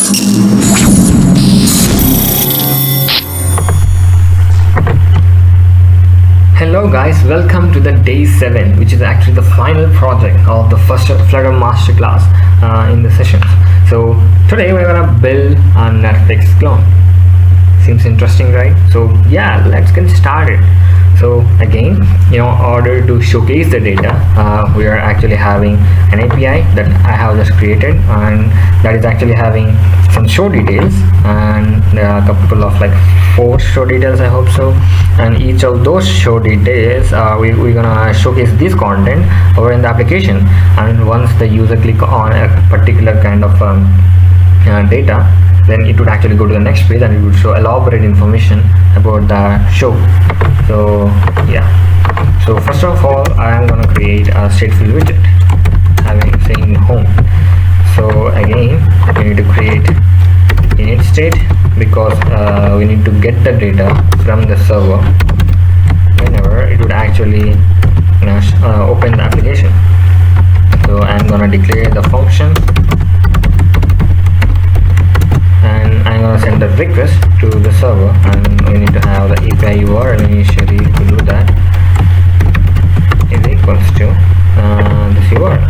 Hello guys, welcome to the day 7, which is actually the final project of the first Flutter masterclass in the sessions. So today we're gonna build a Netflix clone. Seems interesting, right? So yeah, let's get started. So again, in order to showcase the data, we are actually having an API that I have just created, and that is actually having some show details, and there are a couple of like 4 show details, I hope so. And each of those show details, we're gonna showcase this content over in the application. And once the user click on a particular kind of data, then it would actually go to the next page and it would show elaborate information about the show. So yeah, so first of all, I am going to create a stateful widget having saying home. So again, we need to create init state because we need to get the data from the server whenever it would actually open the application. So I'm going to declare the function, and I'm going to send a request to the server, and we need to have the API URL initially to do that is equals to this URL.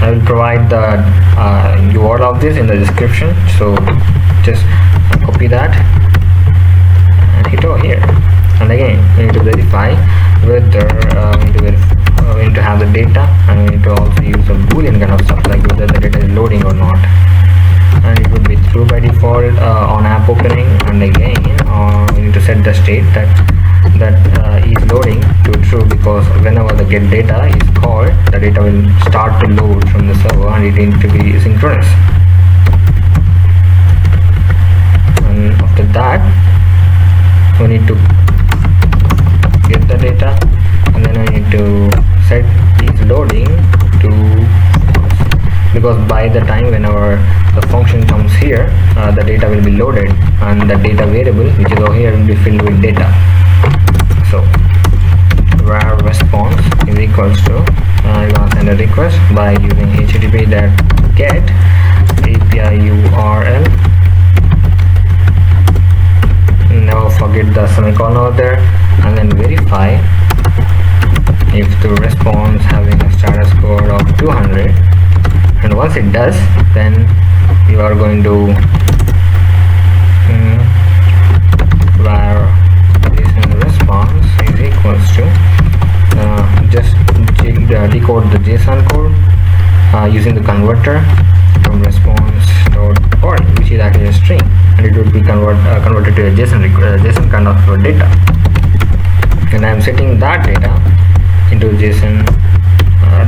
I will provide the URL of this in the description, so just copy that and hit over here. And again, we need to verify whether we need to have the data, and we need to also use a boolean kind of stuff like whether the data is loading or not. And it would be true by default on app opening, and again we need to set the state that is loading to true, because whenever the get data is called, the data will start to load from the server and it needs to be synchronous. And after that, we need to get the data, and then we need to set is loading to false, because by the time whenever the function comes here, the data will be loaded, and the data variable which is over here will be filled with data. So var response is equals to I'm gonna send a request by using http that get API URL. Never forget the semicolon over there, and then verify if the response having a status code of 200. And once it does, then you are going to var response is equals to just decode the JSON code using the converter from response.body, which is actually a string, and it would be converted to a JSON kind of data. And I am setting that data into JSON.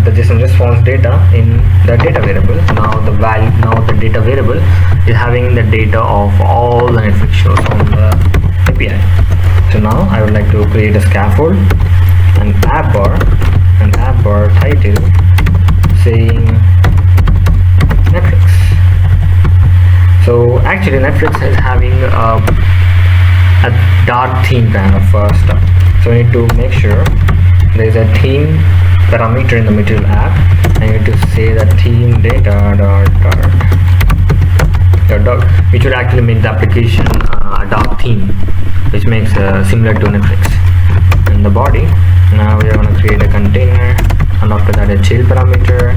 The JSON response data in the data variable. Now the data variable is having the data of all the Netflix shows on the API. So now I would like to create a scaffold, an app bar title saying Netflix. So actually Netflix is having a dark theme kind of stuff. So we need to make sure there is a theme parameter in the material app. I need to say that theme data dot, which would actually make the application a dark theme, which makes similar to Netflix. In the body, now we are going to create a container, and after that a child parameter,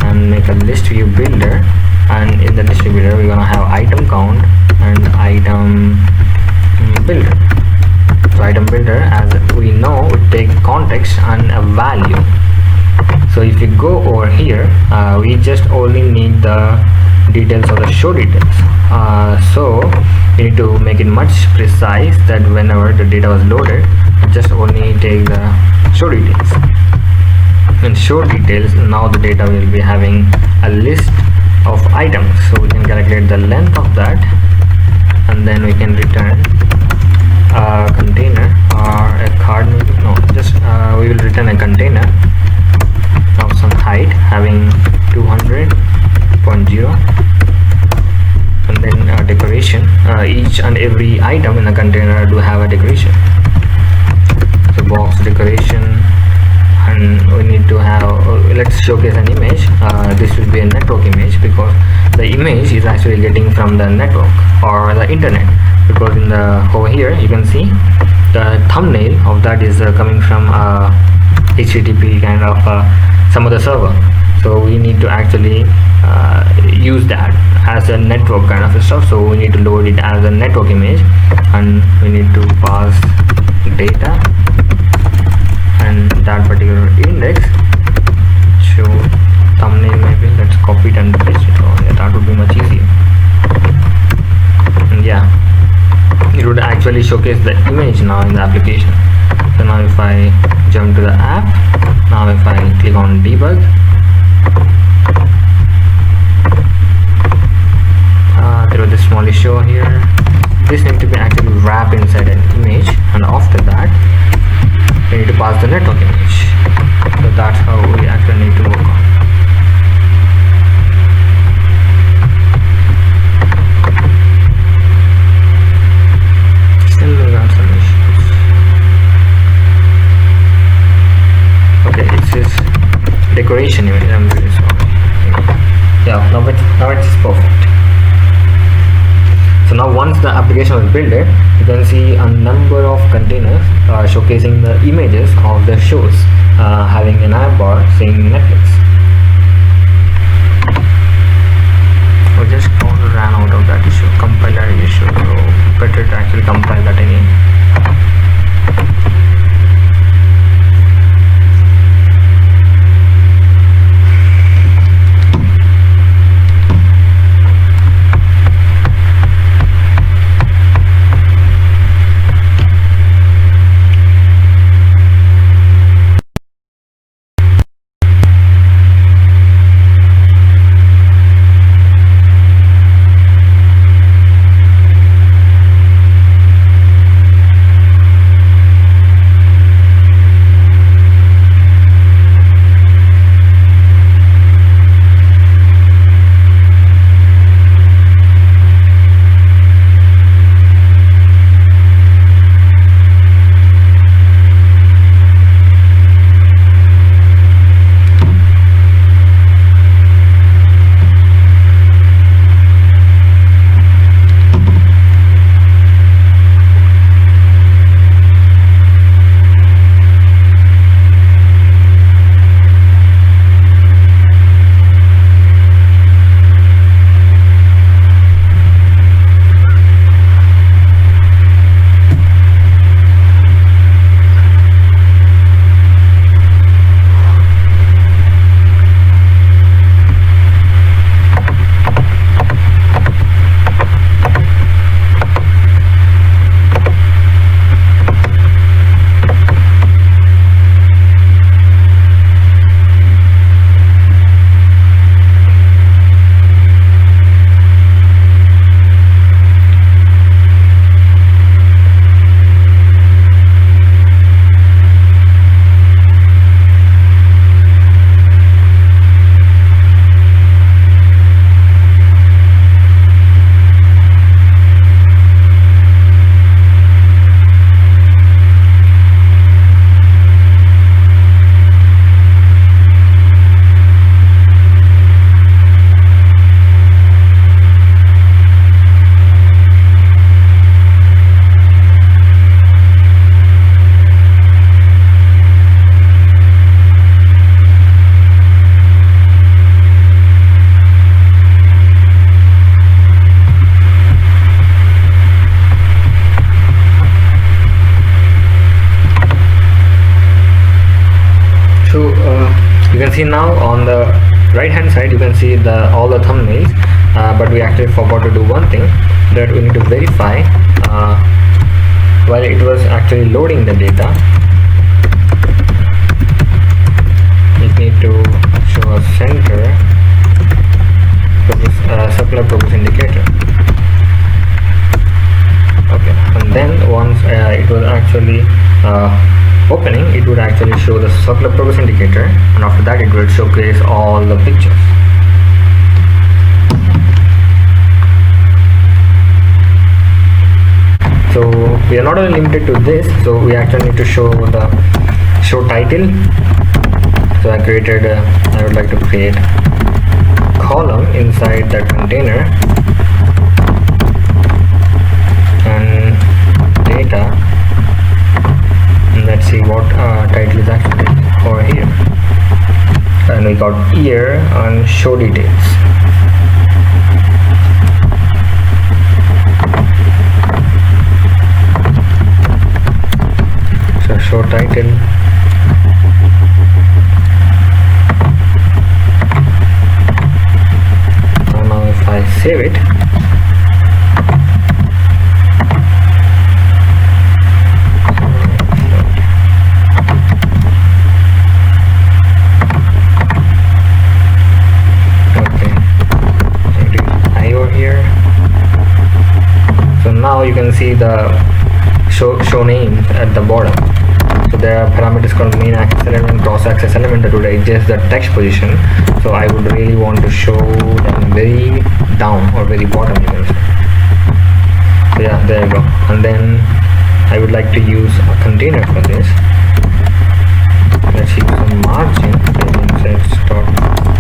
and make a list view builder. And in the list view builder, we're going to have item count and item builder. So item builder, as we know, would take context and a value. So if you go over here, we just only need the details of the show details. So we need to make it much precise that whenever the data was loaded, just only take the show details. And show details, now the data will be having a list of items, so we can calculate the length of that, and then we can return a container or a card. No, just we will return a container of some height having 200.0, and then a decoration. Each and every item in the container do have a decoration. So box decoration and we need to have let's showcase an image. This will be a network image because the image is actually getting from the network or the internet, because in the over here you can see the thumbnail of that is coming from HTTP kind of some other server. So we need to actually use that as a network kind of stuff. So we need to load it as a network image, and we need to pass data and that particular index. Show thumbnail, maybe let's copy it and paste it. Oh yeah, that would be much easier. And yeah, it would actually showcase the image now in the application. So now if I jump to the app, now if I click on debug, there was a small issue here. This needs to be actually wrapped inside an image, and after that we need to pass the network image. So that's how we actually need to work on. Still we got some issues. Okay, it's this decoration image. I'm really sorry. Yeah, now it's perfect. So now once the application is built, you can see a number of containers showcasing the images of the shows, having an app bar saying Netflix. We just ran out of that issue, compiler issue, so better to actually compile that again. You can see now on the right hand side you can see all the thumbnails, but we actually forgot to do one thing, that we need to verify while it was actually loading the data. We need to show a center circular progress indicator. Okay, and then once it was actually opening, it would actually show the circular progress indicator, and after that it will showcase all the pictures. So we are not only limited to this, so we actually need to show the show title So I would like to create column inside that container, and data, and let's see what title is actually over here, and we got year and show details. So show title, and now if I save it, now you can see the show name at the bottom. So there are parameters called main axis element, cross axis element that would adjust the text position. So I would really want to show them very down or very bottom, you can say. So yeah, there you go. And then I would like to use a container for this. Let's use some margin.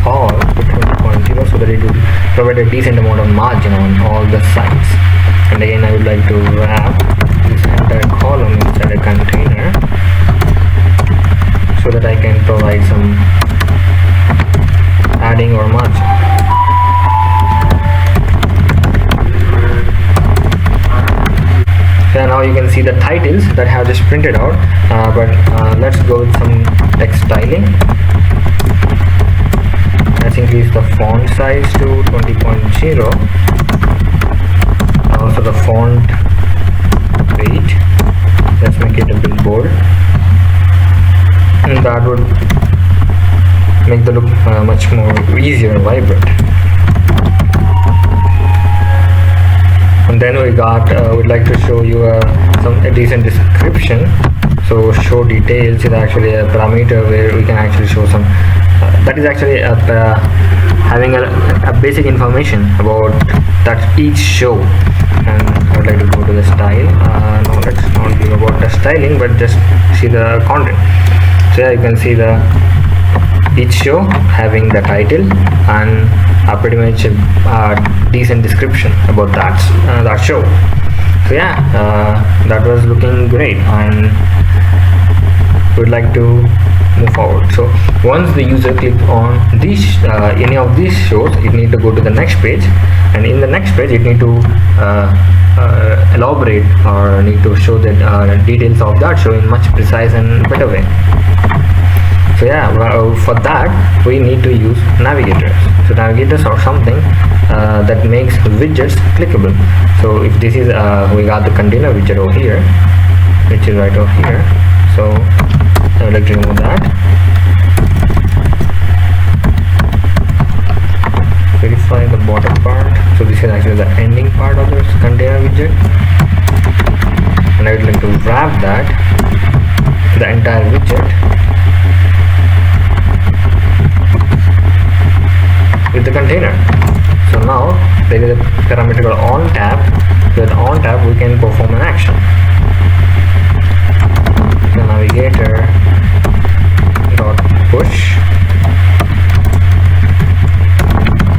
All to 20.0 so that it will provide a decent amount of margin on all the sides. And again, I would like to wrap this entire column inside a container so that I can provide some adding or margin. So now you can see the titles that have just printed out, but let's go with some text styling. Let's increase the font size to 20.0. Also the font weight, let's make it a bit bold, and that would make the look much more easier and vibrant. And then we got would like to show you a decent description. So show details is actually a parameter where we can actually show some that is actually having a basic information about that each show. And I would like to go to the style. No, let's not give about the styling, but just see the content. So yeah, you can see the each show having the title and pretty much a decent description about that show. So yeah, that was looking great, and would like to move forward. So once the user clicks on these any of these shows, it need to go to the next page, and in the next page it need to elaborate or need to show the details of that show in much precise and better way. So yeah, for that we need to use navigators. So navigators are something that makes widgets clickable. So if this is we got the container widget over here, which is right over here. So I would like to remove that. Verify the bottom part. So this is actually the ending part of this container widget, and I would like to wrap that the entire widget with the container. So now there is a parameter called on tab. With on tab we can perform an action. The navigator dot push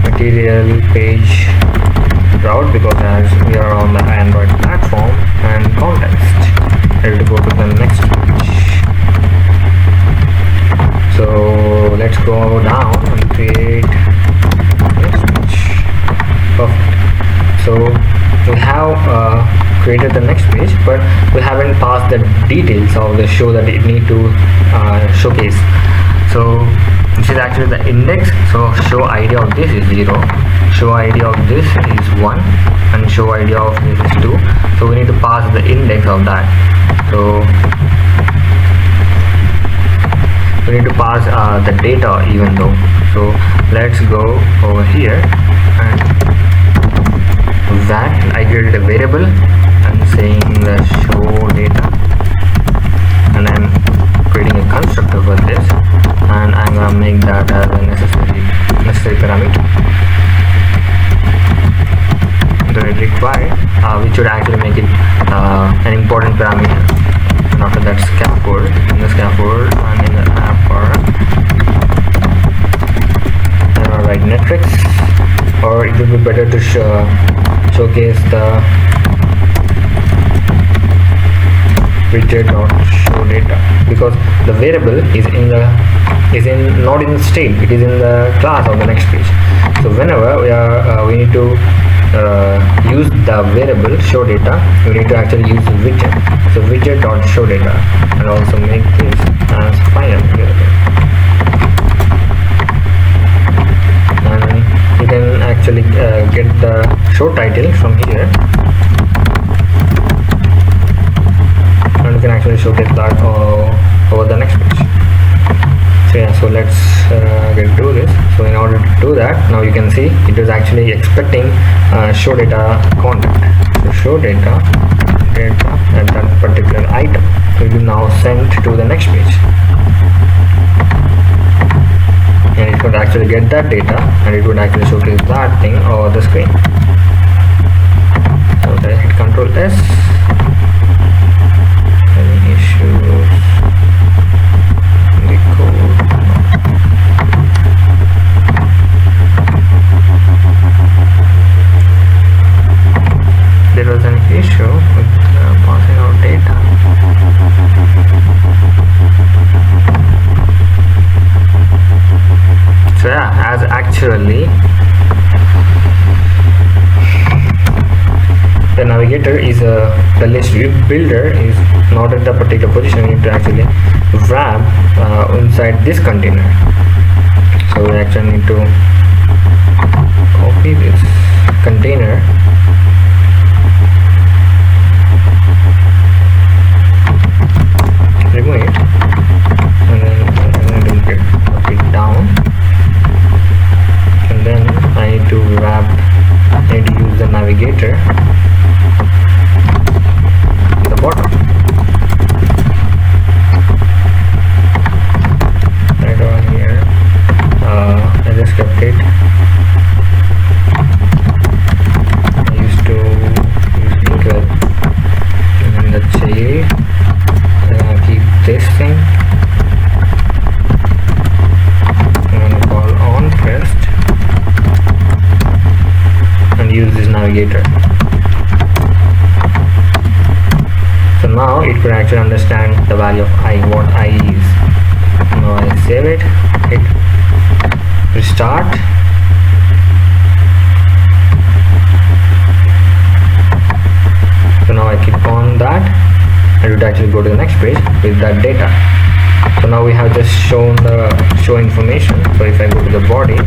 material page route, because as we are on the Android platform, and context. I will go to the next page. So let's go down and create next page. Perfect. So we have created the next page, but we haven't passed the details of the show that it need to showcase. So this is actually the index. So show ID of this is 0, show ID of this is 1, and show ID of this is 2. So we need to pass the index of that. So we need to pass the data even though. So let's go over here, and that I created a variable and saying the show data, and I'm creating a constructor for this, and I'm gonna make that as a necessary parameter that it required, which would actually make it an important parameter. And after that, scaffold, in the scaffold and in the app bar or it would be better to showcase the widget.showData, because the variable is not in the state, it is in the class of the next page. So whenever we need to use the variable show data, we need to actually use the widget. So widget.showData, and also make this as final variable. And you can actually get the show title from here, and you can actually showcase that over the next page. So yeah, so let's get to this. So in order to do that, now you can see it is actually expecting show data content. So show data and that particular item will be now sent to the next page, and it would actually get that data, and it would actually showcase that thing over the screen. So I hit Control S. Any issues in the code? There was an issue with passing out data. So yeah, as actually the navigator is the list view builder is not at the particular position. You need to actually wrap inside this container. So we actually need to copy this container, remove it, and then I'm going to get it down, and then I need to wrap, I need to use the navigator at the bottom, right over here. I just kept it. I used to use it in the chain. Keep this thing. I'm going to call on pressed and use this navigator. So now it could actually understand the value of I, what I is. Now I save it, hit restart, so now I click on that, and it would actually go to the next page with that data. So now we have just shown the show information. So if I go to the body,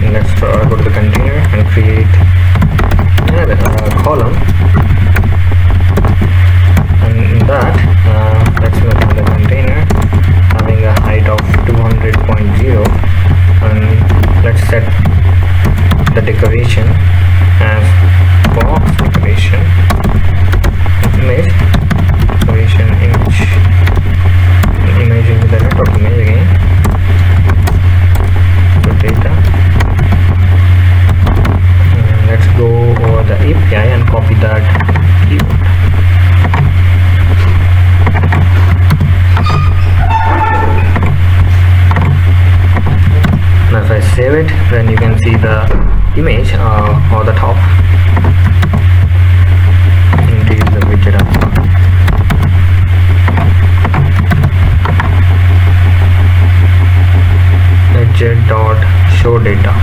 and let's go to the container and create another column, and in that let's look at the container having a height of 200.0, and let's set the decoration as box decoration image. Image will be the network image again. So data, and let's go over the API and copy that keyword. Now if I save it, then you can see the image on the top. You need to use the widget up. Widget.showData,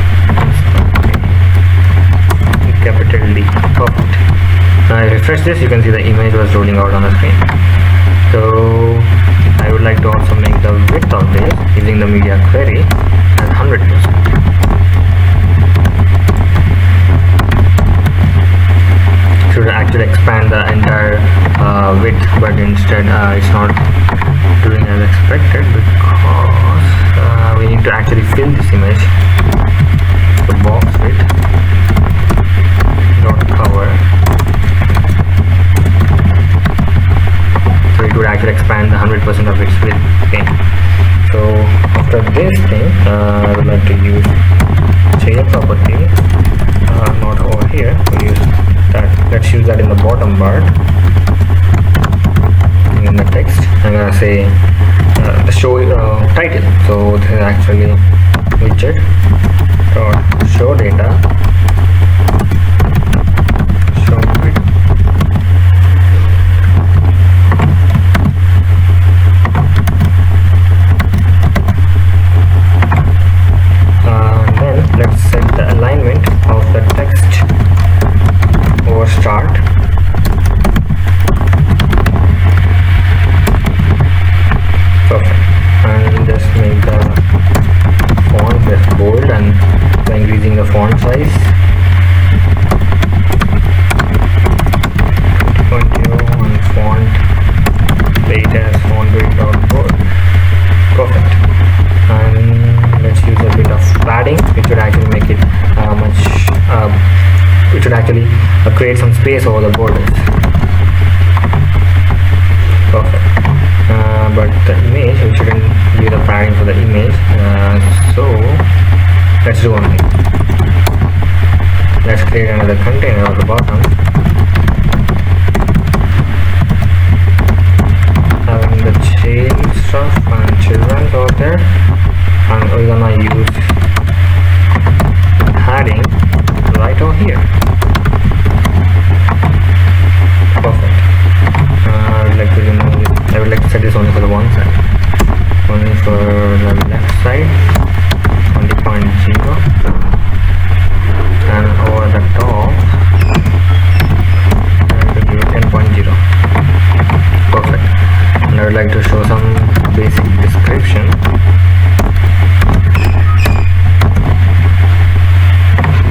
capital D, perfect. Now I refresh this, you can see the image was rolling out on the screen. So I would like to also make the width of this using the media query as 100%. Should actually expand the entire width, but instead it's not doing as expected because we need to actually fill this image, the box width dot cover, so it would actually expand the 100% of its width again. So after this thing, I would like to use chair property, not over here. We'll use that. Let's use that in the bottom bar. And in the text, I'm gonna say the show title. So this is actually widget show data, show width. Then let's set the alignment of the text over start. Perfect. And just make the font less bold and by increasing the font size 20.0 and font weight as font weight.bold. Perfect. And let's use a bit of padding, which would actually make it which would actually create some space over the borders. Perfect. But the image, we shouldn't use the padding for the image, so let's do one thing. Let's create another container at the bottom, having the chain stuff and children over there, and we're gonna use padding right over here. Perfect. I would like to remove it. I would like to set this only for the one side, only for the left side 20.0, and over the top I will give it 10.0. Perfect. And I would like to show some basic description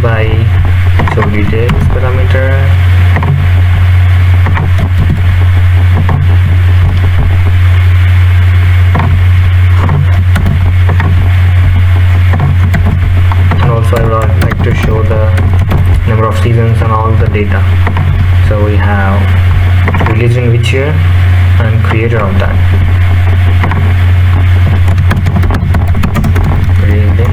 by show details parameter. Also, I would like to show the number of seasons and all the data. So we have released in which year and creator of that. Released in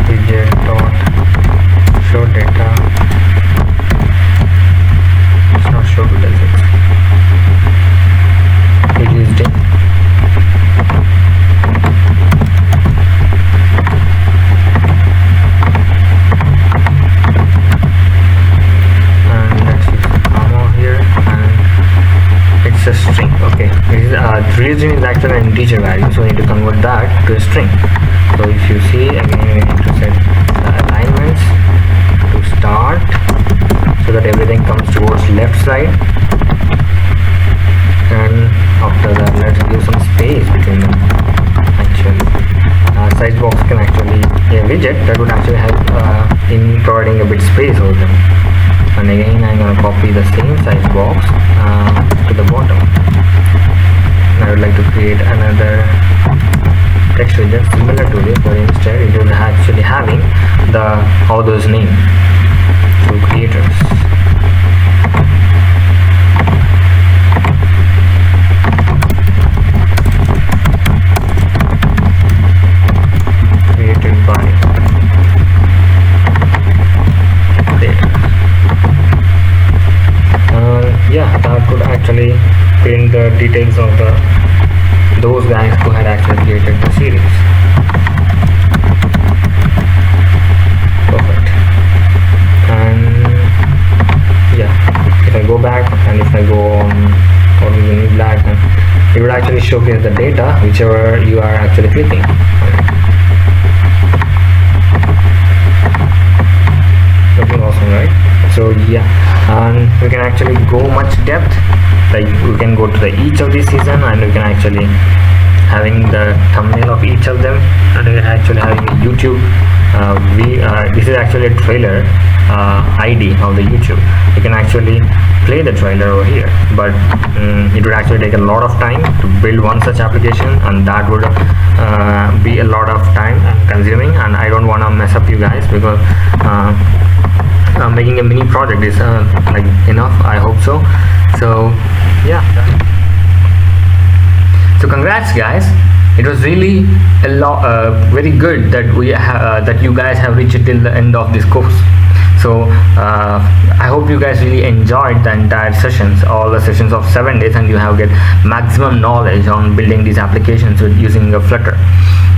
widget dot show data. It's not show data. Released in string. Okay, released in is actually an integer value, so we need to convert that to a string. So if you see, again we need to set the alignments to start so that everything comes towards left side, and after that let's give some space between them. Actually size box can actually a widget that would actually help in providing a bit space over them. And again I'm going to copy the same size box to the bottom. And I would like to create another text widget similar to this, but instead it is actually having the author's name through creators. Created by creators. Yeah, that could actually print the details of those guys who had actually created the series. Perfect. And yeah, if I go back and if I go on new black, it would actually showcase the data whichever you are actually clicking. Looking awesome, right? So yeah, and we can actually go much depth, like we can go to each of these season, and we can actually having the thumbnail of each of them, and we are actually having a YouTube this is actually a trailer ID of the YouTube. You can actually play the trailer over here, but it would actually take a lot of time to build one such application, and that would be a lot of time consuming, and I don't want to mess up you guys, because making a mini project is like enough, I hope so. So yeah, so congrats guys, it was really a lot very good that we that you guys have reached till the end of this course. So I hope you guys really enjoyed the entire sessions, all the sessions of 7 days, and you have get maximum knowledge on building these applications with using a Flutter.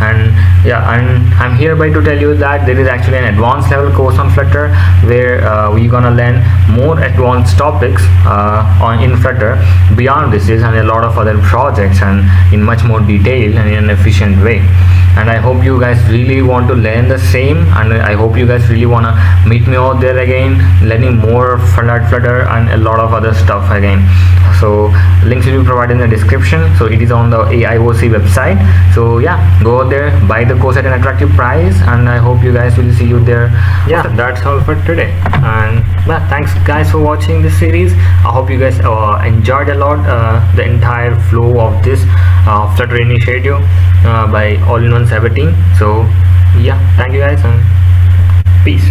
And yeah, and I'm hereby to tell you that there is actually an advanced level course on Flutter where we're gonna learn more advanced topics in Flutter beyond this and a lot of other projects, and in much more detail and in an efficient way. And I hope you guys really want to learn the same, and I hope you guys really want to meet me out there again, learning more Flutter and a lot of other stuff again. So links will be provided in the description. So it is on the AIOC website. So yeah, go out there, buy the course at an attractive price, and I hope you guys will see you there. Yeah, that's all for today. And yeah, thanks guys for watching this series. I hope you guys enjoyed a lot the entire flow of this Flutter initiative by All-in-One 17. So yeah, thank you guys and peace.